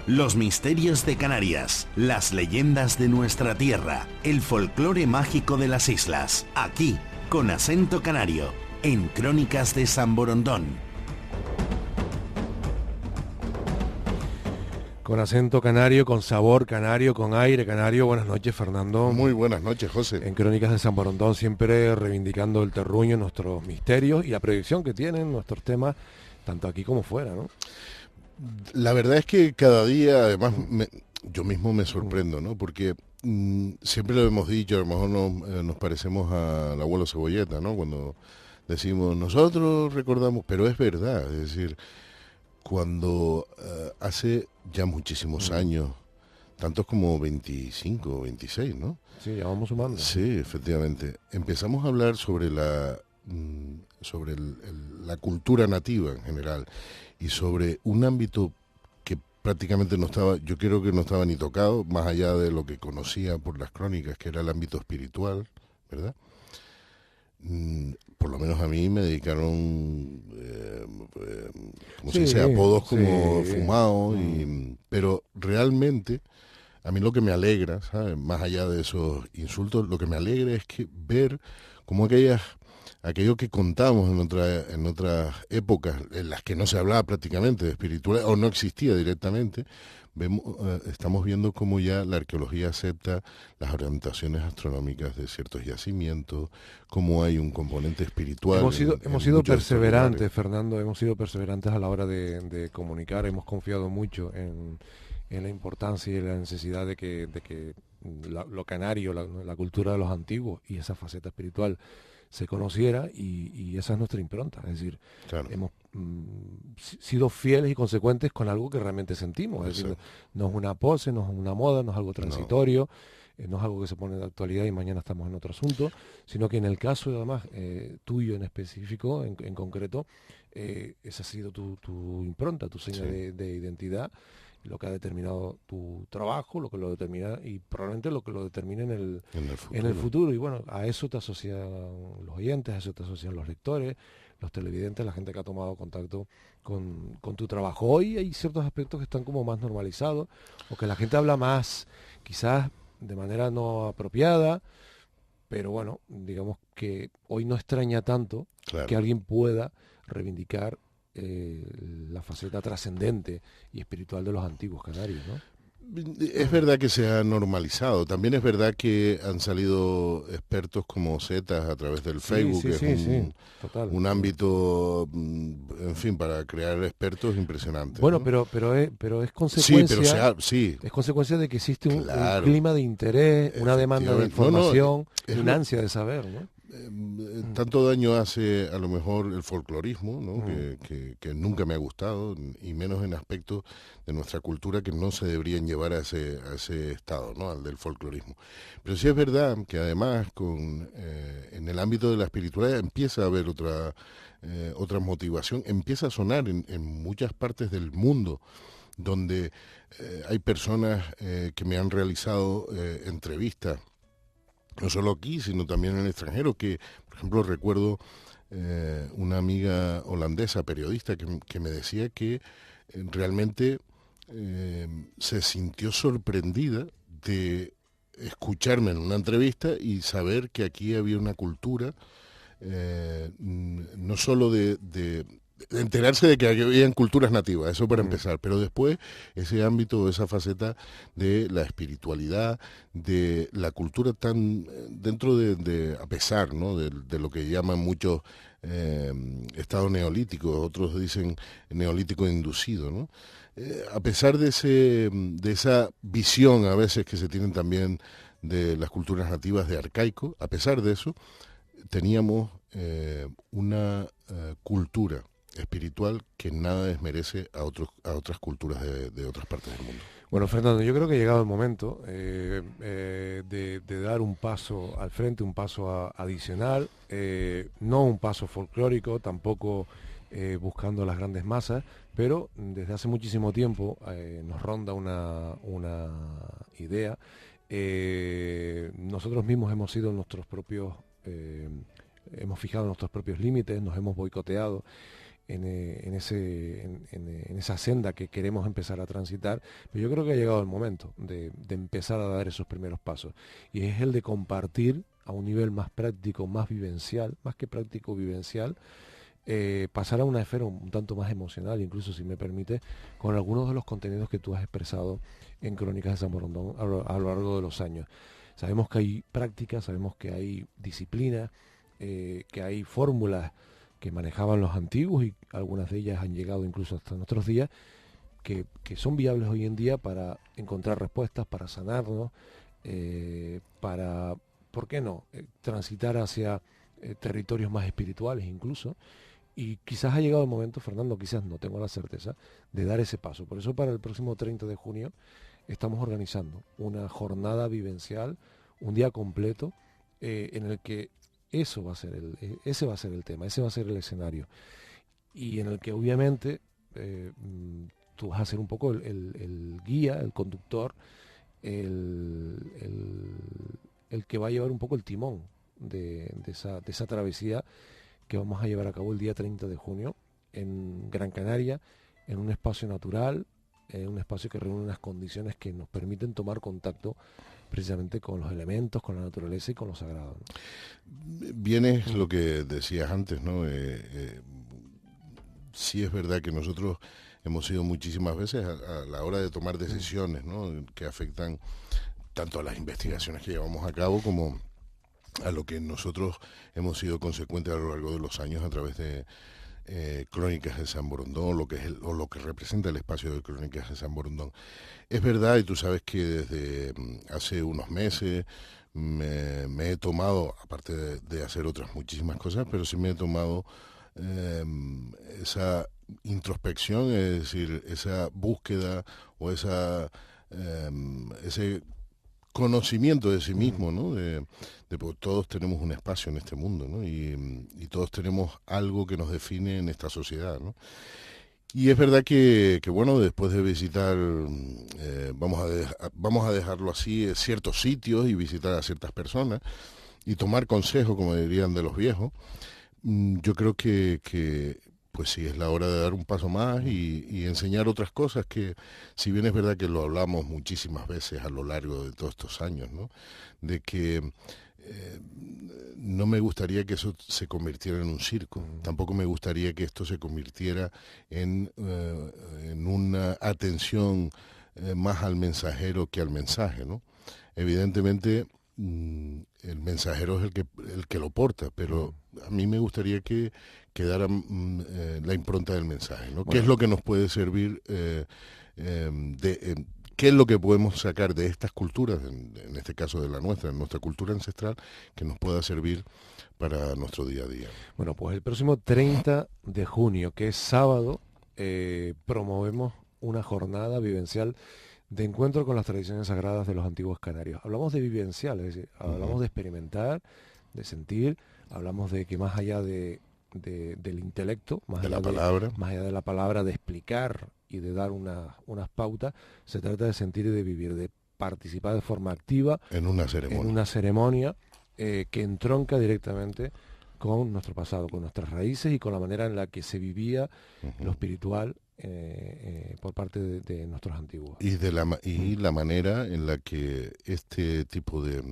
Los misterios de Canarias, las leyendas de nuestra tierra, el folclore mágico de las islas, aquí, con acento canario, en Crónicas de San Borondón. Con acento canario, con sabor canario, con aire canario. Buenas noches, Fernando. Muy buenas noches, José. En Crónicas de San Borondón, siempre reivindicando el terruño, nuestros misterios y la proyección que tienen nuestros temas, tanto aquí como fuera, ¿no? La verdad es que cada día, además, yo mismo me sorprendo, ¿no? Porque siempre lo hemos dicho, a lo mejor nos parecemos al abuelo Cebolleta, ¿no? Cuando decimos, nosotros recordamos, pero es verdad, es decir, cuando hace ya muchísimos años, tantos como 25 o 26, ¿no? Sí, ya vamos sumando. Sí, efectivamente. Empezamos a hablar sobre la cultura nativa en general y sobre un ámbito que prácticamente no estaba, yo creo que no estaba ni tocado, más allá de lo que conocía por las crónicas, que era el ámbito espiritual, ¿verdad? Por lo menos a mí me dedicaron, como se dice, apodos como fumado, pero realmente a mí lo que me alegra, ¿sabes? Más allá de esos insultos, lo que me alegra es que ver cómo aquello que contamos en otras épocas, en las que no se hablaba prácticamente de espiritualidad o no existía directamente, estamos viendo cómo ya la arqueología acepta las orientaciones astronómicas de ciertos yacimientos, cómo hay un componente espiritual. Hemos sido perseverantes, Fernando, hemos sido perseverantes a la hora de comunicar, hemos confiado mucho en la importancia y en la necesidad de que lo canario, la cultura de los antiguos y esa faceta espiritual se conociera, y esa es nuestra impronta. Es decir, claro, hemos sido fieles y consecuentes con algo que realmente sentimos. Es decir, no es una pose, no es una moda, no es algo transitorio, no es algo que se pone de actualidad y mañana estamos en otro asunto, sino que en el caso, además, tuyo en específico, en concreto, esa ha sido tu impronta, tu seña de identidad, lo que ha determinado tu trabajo, lo que lo determina y probablemente lo que lo determine en el futuro. Y bueno, a eso te asocian los oyentes, a eso te asocian los lectores, los televidentes, la gente que ha tomado contacto con tu trabajo. Hoy hay ciertos aspectos que están como más normalizados, o que la gente habla más, quizás de manera no apropiada, pero bueno, digamos que hoy no extraña tanto que alguien pueda reivindicar la faceta trascendente y espiritual de los antiguos canarios, ¿no? Es verdad que se ha normalizado. También es verdad que han salido expertos como Zetas a través del Facebook, que es un ámbito, en fin, para crear expertos impresionantes. Bueno, ¿no? pero es consecuencia. Sí. Es consecuencia de que existe un clima de interés, una demanda de información, una ansia de saber, ¿no? Tanto daño hace a lo mejor el folclorismo, ¿no? Que nunca me ha gustado, y menos en aspectos de nuestra cultura que no se deberían llevar a ese estado, ¿no? Al del folclorismo. Pero sí es verdad que además en el ámbito de la espiritualidad empieza a haber otra motivación, empieza a sonar en muchas partes del mundo, donde hay personas que me han realizado entrevistas, no solo aquí, sino también en el extranjero, que, por ejemplo, recuerdo una amiga holandesa, periodista, que me decía que realmente se sintió sorprendida de escucharme en una entrevista y saber que aquí había una cultura, no solo de enterarse de que habían culturas nativas, eso para empezar, pero después ese ámbito, esa faceta de la espiritualidad, de la cultura tan dentro a pesar, ¿no? de lo que llaman muchos estado neolítico, otros dicen neolítico inducido, ¿no? A pesar de esa visión a veces que se tienen también de las culturas nativas de arcaico, a pesar de eso, teníamos una cultura espiritual que nada desmerece a otras culturas de otras partes del mundo. Bueno, Fernando, yo creo que ha llegado el momento de dar un paso al frente, un paso adicional, no un paso folclórico, tampoco buscando las grandes masas, pero desde hace muchísimo tiempo nos ronda una idea. Nosotros mismos hemos sido nuestros propios, hemos fijado nuestros propios límites, nos hemos boicoteado. en esa senda que queremos empezar a transitar, pero yo creo que ha llegado el momento de empezar a dar esos primeros pasos, y es el de compartir a un nivel más práctico, más vivencial, más que práctico, vivencial, pasar a una esfera un tanto más emocional, incluso si me permite, con algunos de los contenidos que tú has expresado en Crónicas de San Borondón a lo largo de los años. Sabemos que hay prácticas, sabemos que hay disciplina, que hay fórmulas que manejaban los antiguos, y algunas de ellas han llegado incluso hasta nuestros días, que son viables hoy en día para encontrar respuestas, para sanarnos, para, ¿por qué no?, transitar hacia territorios más espirituales incluso. Y quizás ha llegado el momento, Fernando, quizás no tengo la certeza, de dar ese paso. Por eso para el próximo 30 de junio estamos organizando una jornada vivencial, un día completo, en el que ese va a ser el tema, ese va a ser el escenario. Y en el que obviamente tú vas a ser un poco el guía, el conductor, el que va a llevar un poco el timón de esa travesía que vamos a llevar a cabo el día 30 de junio en Gran Canaria, en un espacio natural, un espacio que reúne unas condiciones que nos permiten tomar contacto precisamente con los elementos, con la naturaleza y con lo sagrado, ¿no? Bien, es lo que decías antes, ¿no? Sí es verdad que nosotros hemos ido muchísimas veces a la hora de tomar decisiones, ¿no?, que afectan tanto a las investigaciones que llevamos a cabo como a lo que nosotros hemos sido consecuentes a lo largo de los años a través de Crónicas de San Borondón, lo que representa el espacio de Crónicas de San Borondón. Es verdad, y tú sabes que desde hace unos meses me he tomado, aparte de hacer otras muchísimas cosas, pero sí me he tomado esa introspección, es decir, esa búsqueda o ese conocimiento de sí mismo, ¿no? Porque todos tenemos un espacio en este mundo, ¿no? Y todos tenemos algo que nos define en esta sociedad, ¿no? Y es verdad que bueno, después de visitar, vamos a dejarlo así, ciertos sitios y visitar a ciertas personas y tomar consejo, como dirían de los viejos, yo creo que pues sí, es la hora de dar un paso más y enseñar otras cosas que, si bien es verdad que lo hablamos muchísimas veces a lo largo de todos estos años, ¿no?, de que no me gustaría que eso se convirtiera en un circo, tampoco me gustaría que esto se convirtiera en una atención más al mensajero que al mensaje, ¿no? Evidentemente el mensajero es el que lo porta, pero a mí me gustaría que quedara la impronta del mensaje, ¿no? Bueno. ¿Qué es lo que nos puede servir? ¿Qué es lo que podemos sacar de estas culturas, en este caso de nuestra cultura ancestral, que nos pueda servir para nuestro día a día? Bueno, pues el próximo 30 de junio, que es sábado, promovemos una jornada vivencial de encuentro con las tradiciones sagradas de los antiguos canarios. Hablamos de vivencial, es decir, hablamos de experimentar, de sentir, hablamos de que más allá del intelecto, más allá de la palabra, de explicar y de dar unas pautas, se trata de sentir y de vivir, de participar de forma activa en una ceremonia que entronca directamente con nuestro pasado, con nuestras raíces y con la manera en la que se vivía lo espiritual por parte de nuestros antiguos. Y la manera en la que este tipo de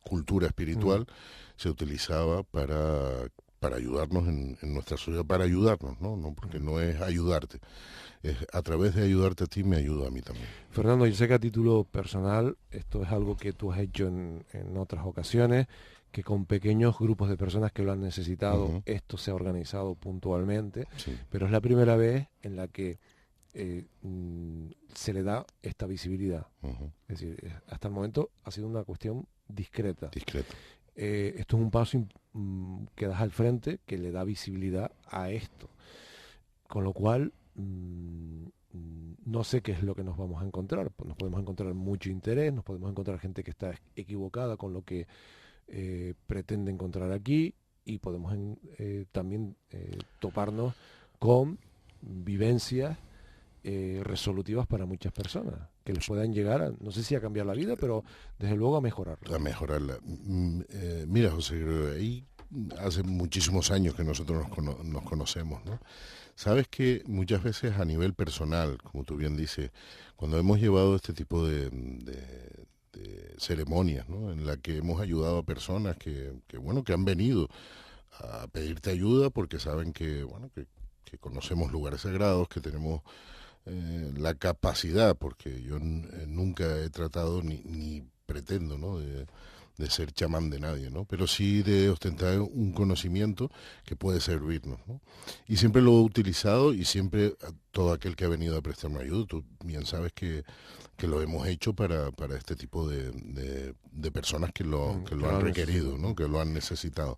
cultura espiritual se utilizaba para ayudarnos en nuestra sociedad, para ayudarnos, ¿no? Porque no es ayudarte, es a través de ayudarte a ti me ayuda a mí también. Fernando, yo sé que a título personal esto es algo que tú has hecho en otras ocasiones, que con pequeños grupos de personas que lo han necesitado, esto se ha organizado puntualmente, sí. Pero es la primera vez en la que se le da esta visibilidad. Es decir, hasta el momento ha sido una cuestión discreta. Esto es un paso que das al frente, que le da visibilidad a esto. Con lo cual, no sé qué es lo que nos vamos a encontrar. Nos podemos encontrar mucho interés, nos podemos encontrar gente que está equivocada con lo que pretende encontrar aquí, y podemos también toparnos con vivencias resolutivas para muchas personas, que les puedan llegar no sé si a cambiar la vida, pero desde luego a mejorarla. Mira, José, ahí hace muchísimos años que nosotros nos conocemos, ¿no? Sabes que muchas veces a nivel personal, como tú bien dices, cuando hemos llevado este tipo de ceremonias, ¿no? En la que hemos ayudado a personas que han venido a pedirte ayuda porque saben que conocemos lugares sagrados, que tenemos la capacidad, porque yo nunca he tratado ni pretendo, ¿no? de ser chamán de nadie, ¿no? Pero sí de ostentar un conocimiento que puede servirnos, ¿no? Y siempre lo he utilizado y siempre todo aquel que ha venido a prestarme ayuda, tú bien sabes que lo hemos hecho para este tipo de personas que lo han requerido, ¿no? Que lo han necesitado.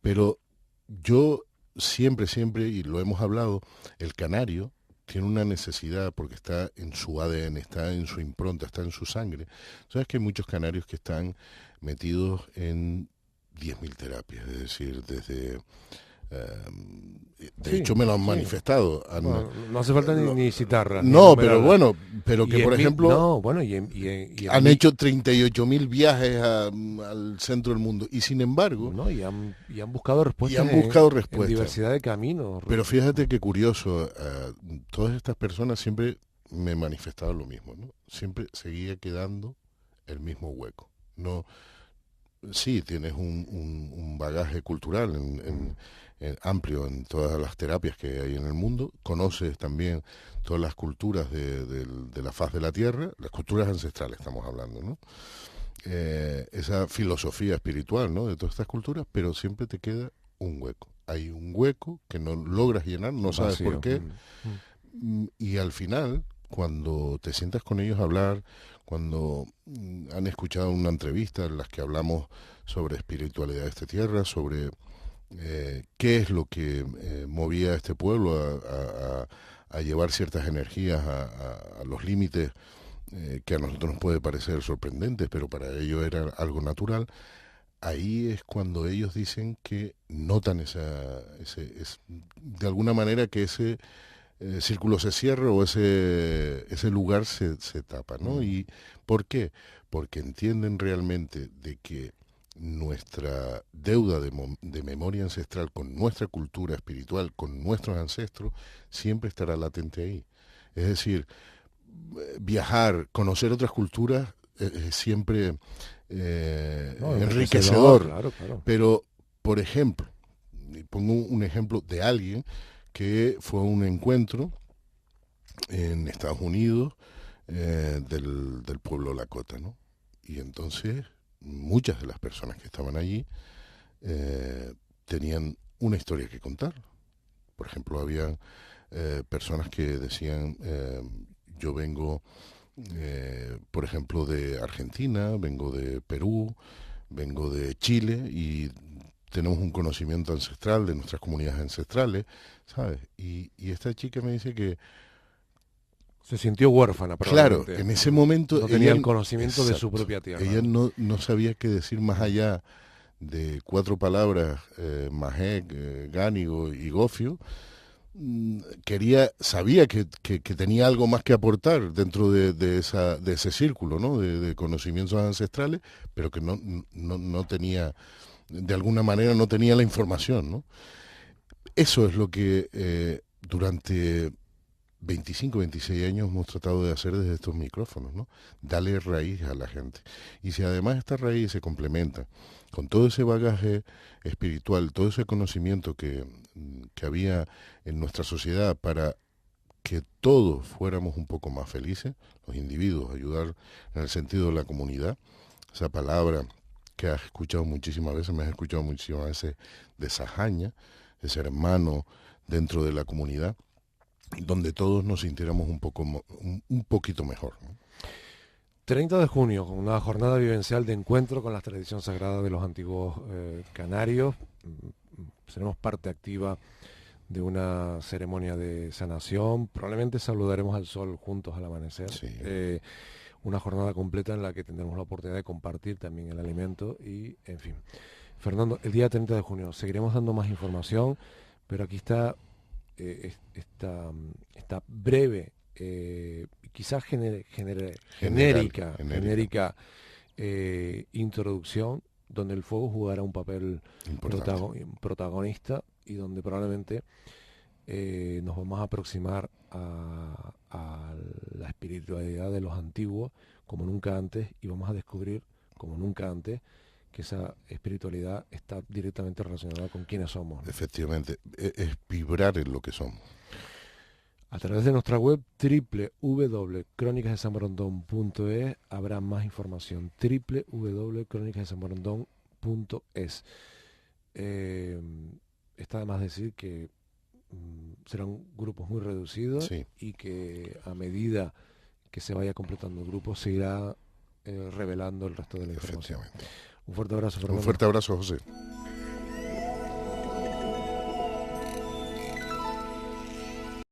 Pero yo siempre, y lo hemos hablado, el canario tiene una necesidad porque está en su ADN, está en su impronta, está en su sangre. Sabes que hay muchos canarios que están metidos en 10.000 terapias, es decir, desde... de hecho me lo han manifestado. Bueno, no hace falta ni citarlas. No, pero bueno, pero que por ejemplo han hecho 38.000 viajes al centro del mundo y sin embargo... No, y han buscado respuestas. Y han buscado respuestas. En diversidad de caminos. Pero fíjate qué curioso, todas estas personas siempre me manifestaban lo mismo, ¿no? Siempre seguía quedando el mismo hueco. No, sí, tienes un bagaje cultural amplio en todas las terapias que hay en el mundo, conoces también todas las culturas de la faz de la Tierra, las culturas ancestrales estamos hablando, ¿no? Esa filosofía espiritual, ¿no? De todas estas culturas, pero siempre te queda un hueco. Hay un hueco que no logras llenar, no sabes por qué, y al final, cuando te sientas con ellos a hablar, cuando han escuchado una entrevista en las que hablamos sobre espiritualidad de esta tierra, sobre qué es lo que movía a este pueblo a llevar ciertas energías a los límites que a nosotros nos puede parecer sorprendentes, pero para ellos era algo natural. Ahí es cuando ellos dicen que notan de alguna manera que ese círculo se cierra o ese lugar se tapa, ¿no? ¿Y por qué? Porque entienden realmente de que nuestra deuda de memoria ancestral con nuestra cultura espiritual, con nuestros ancestros, siempre estará latente ahí. Es decir, viajar, conocer otras culturas es siempre enriquecedor. Claro. Pero, por ejemplo, pongo un ejemplo de alguien que fue a un encuentro en Estados Unidos del pueblo Lakota, ¿no? Y entonces muchas de las personas que estaban allí tenían una historia que contar. Por ejemplo, había personas que decían, yo vengo, por ejemplo, de Argentina, vengo de Perú, vengo de Chile y tenemos un conocimiento ancestral de nuestras comunidades ancestrales, ¿sabes? Y esta chica me dice que se sintió huérfana, claro, en ese momento no tenía el conocimiento de su propia tierra. Ella no sabía qué decir más allá de 4 palabras, Majek, Gánigo y Gofio. Sabía que tenía algo más que aportar dentro de ese círculo, ¿no? de conocimientos ancestrales, pero que no tenía, de alguna manera no tenía la información, ¿no? Eso es lo que durante 25, 26 años hemos tratado de hacer desde estos micrófonos, ¿no? Darle raíz a la gente. Y si además esta raíz se complementa con todo ese bagaje espiritual, todo ese conocimiento que había en nuestra sociedad para que todos fuéramos un poco más felices, los individuos, ayudar en el sentido de la comunidad, esa palabra que has escuchado muchísimas veces, me has escuchado muchísimas veces, de sahaña, ese hermano dentro de la comunidad, donde todos nos sintiéramos un poquito mejor, ¿no? 30 de junio, una jornada vivencial de encuentro con la tradición sagrada de los antiguos canarios. Seremos parte activa de una ceremonia de sanación. Probablemente saludaremos al sol juntos al amanecer. Sí. Una jornada completa en la que tendremos la oportunidad de compartir también el alimento y, en fin. Fernando, el día 30 de junio seguiremos dando más información, pero aquí está esta breve, quizás genérica introducción donde el fuego jugará un papel protagonista y donde probablemente nos vamos a aproximar a la espiritualidad de los antiguos como nunca antes, y vamos a descubrir como nunca antes que esa espiritualidad está directamente relacionada con quiénes somos, ¿no? Efectivamente, es vibrar en lo que somos. A través de nuestra web www.cronicasdesanborondón.es habrá más información. www.cronicasdesanborondón.es. Está de más decir que serán grupos muy reducidos, sí, y que a medida que se vaya completando el grupo se irá revelando el resto de la información. Un fuerte abrazo, Fernando. Un fuerte abrazo, José.